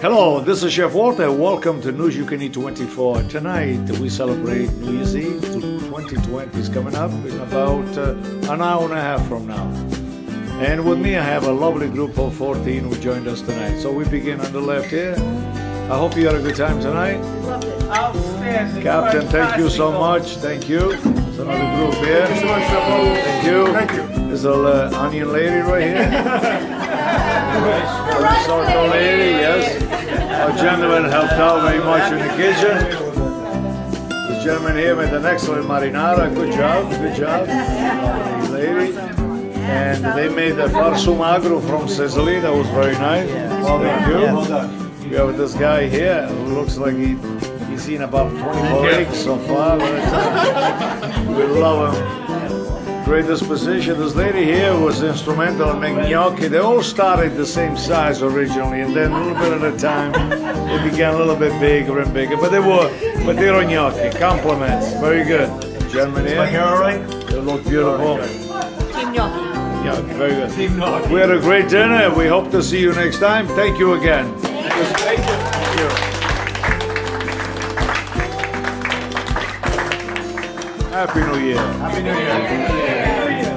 Hello, this is Chef Walter. Welcome to News You Can Eat 24. Tonight we celebrate New Year's Eve. 2020 is coming up in about an hour and a half from now. And with me I have a lovely group of 14 who joined us tonight. So we begin on the left here. I hope you had a good time tonight. Loved it. Outstanding. Captain, thank you so much. Thank you. There's another group here. Thank you so much, Chef. Thank you. Thank you. There's a onion lady right here. Soto lady, yes. Our gentleman helped out very much in the kitchen. This gentleman here made an excellent marinara. Good job, good job. Lady. And they made the farsu magro from Sicily. That was very nice. Well, thank you. We have this guy here who looks like he's seen about 24 eggs so far. We love him. Great disposition. This lady here was instrumental in making gnocchi. They all started the same size originally, and then a little bit at a time, they began a little bit bigger and bigger. But they were gnocchi. Compliments. Very good. Gentlemen here. My hair all right? They look beautiful. Team gnocchi. Yeah, very good. Team gnocchi. We had a great dinner. We hope to see you next time. Thank you again. Thank you. Thank you. Happy New Year. Happy New Year.